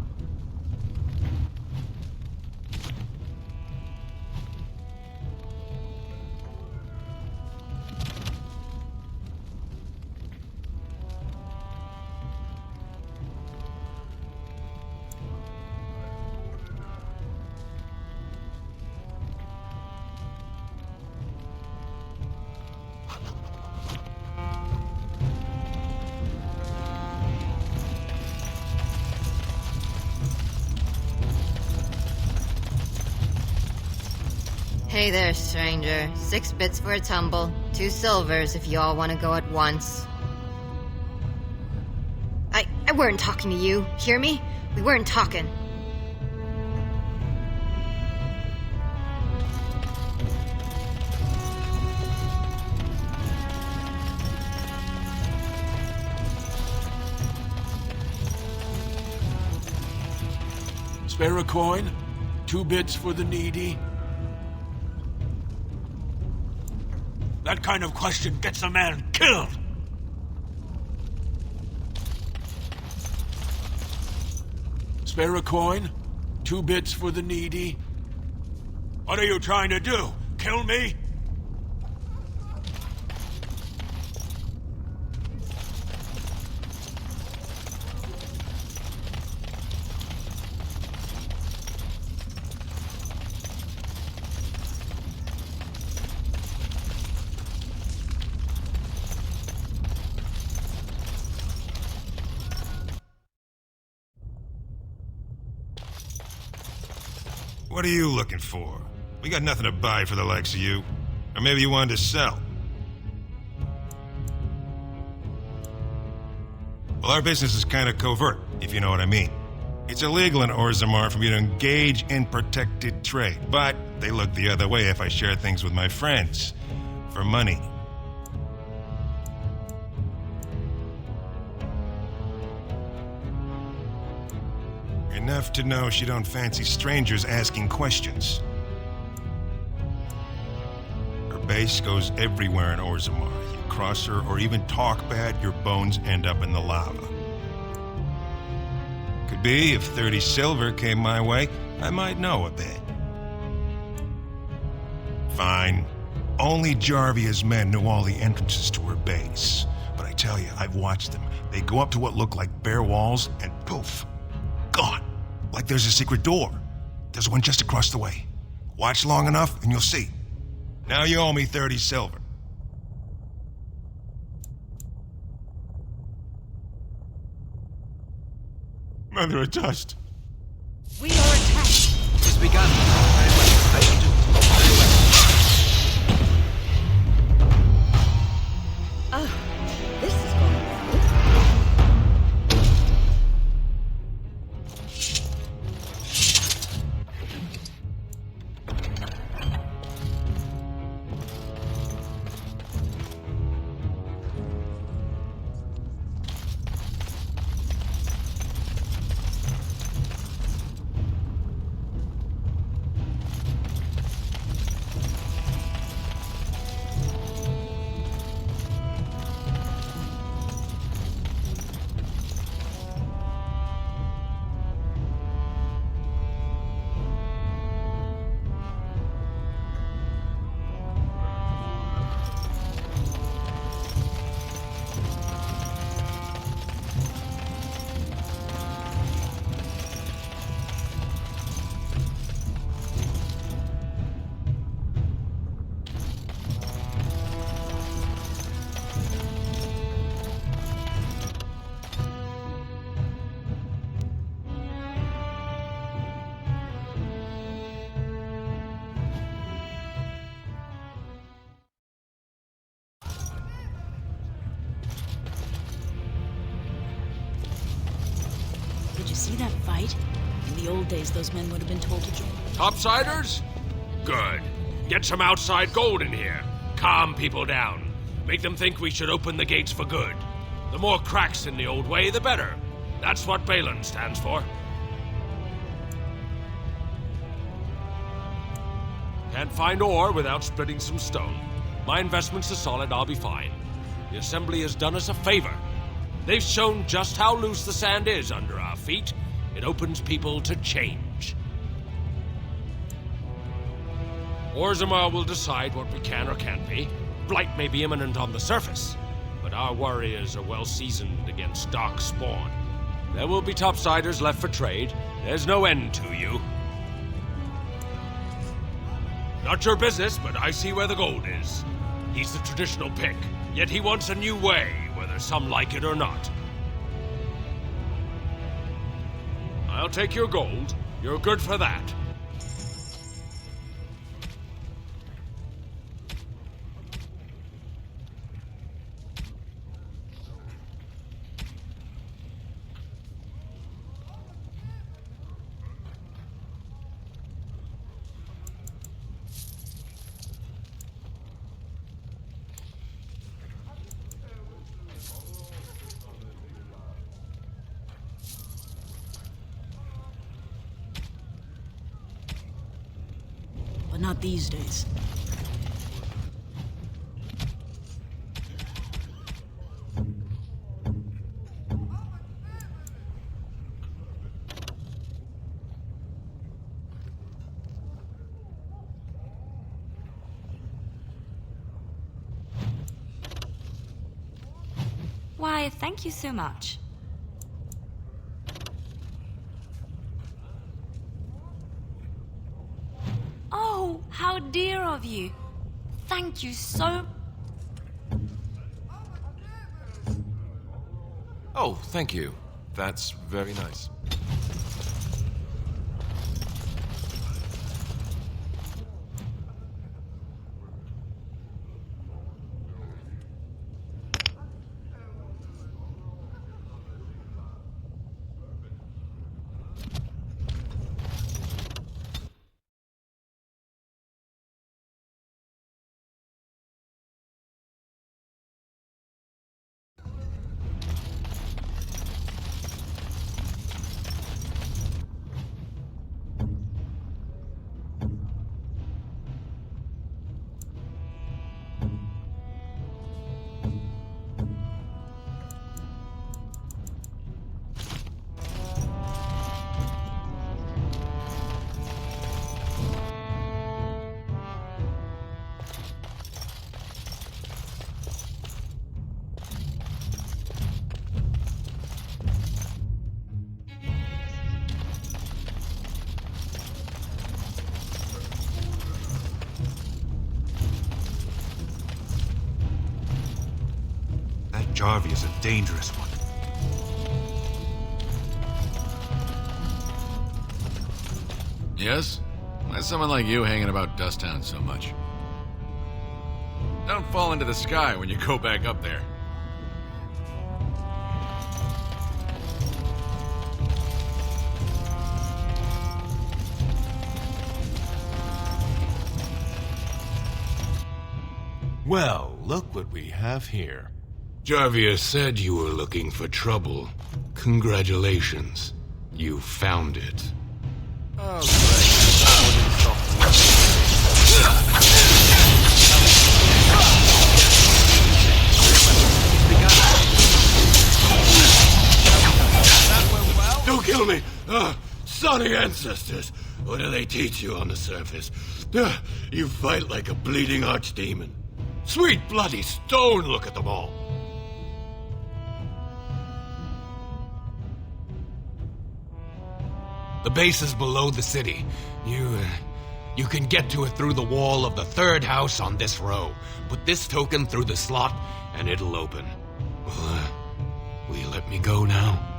Hey there, stranger. 6 bits for a tumble. 2 silvers if you all want to go at once. I weren't talking to you. Hear me? We weren't talking. Spare a coin? 2 bits for the needy? That kind of question gets a man killed! Spare a coin? 2 bits for the needy? What are you trying to do? Kill me? What are you looking for? We got nothing to buy for the likes of you. Or maybe you wanted to sell. Well, our business is kind of covert, if you know what I mean. It's illegal in Orzammar for me to engage in protected trade, but they look the other way if I share things with my friends. For money. Enough to know she don't fancy strangers asking questions. Her base goes everywhere in Orzammar. You cross her or even talk bad, your bones end up in the lava. Could be if 30 silver came my way, I might know a bit. Fine. Only Jarvia's men know all the entrances to her base. But I tell you, I've watched them. They go up to what look like bare walls and poof, gone. Like there's a secret door. There's one just across the way. Watch long enough and you'll see. Now you owe me 30 silver. Mother of Dust. We are attacked. It has begun. Very well. I shall do it. Very well. This is going well. Did you see that fight? In the old days, those men would have been told to join. Topsiders? Good. Get some outside gold in here. Calm people down. Make them think we should open the gates for good. The more cracks in the old way, the better. That's what Balin stands for. Can't find ore without splitting some stone. My investments are solid, I'll be fine. The Assembly has done us a favor. They've shown just how loose the sand is under our feet. It opens people to change. Orzammar will decide what we can or can't be. Blight may be imminent on the surface, but our warriors are well seasoned against dark spawn. There will be topsiders left for trade. There's no end to you. Not your business, but I see where the gold is. He's the traditional pick, yet he wants a new way, whether some like it or not. I'll take your gold. You're good for that. But not these days. Why, thank you so much. Oh, how dear of you. Thank you so... Oh, thank you. That's very nice. Jarvie is a dangerous one. Yes? Why is someone like you hanging about Dusttown so much? Don't fall into the sky when you go back up there. Well, look what we have here. Jarvia said you were looking for trouble. Congratulations. You found it. Oh, Don't kill me! Sorry ancestors. What do they teach you on the surface? You fight like a bleeding archdemon. Sweet bloody stone, look at them all. The base is below the city. You can get to it through the wall of the third house on this row. Put this token through the slot, and it'll open. Will you let me go now?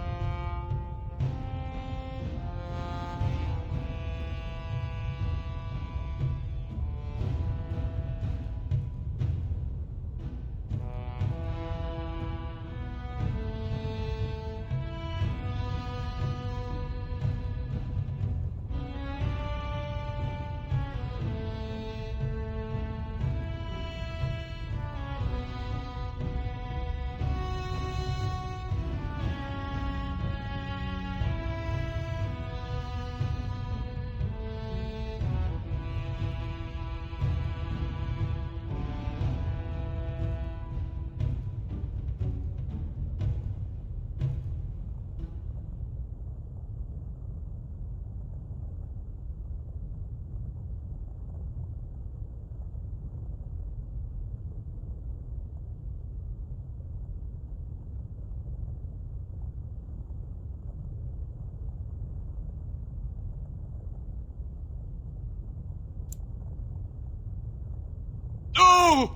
No!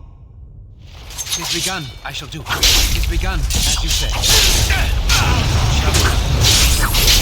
Tis begun. I shall do. Tis begun, as you say. Shall we?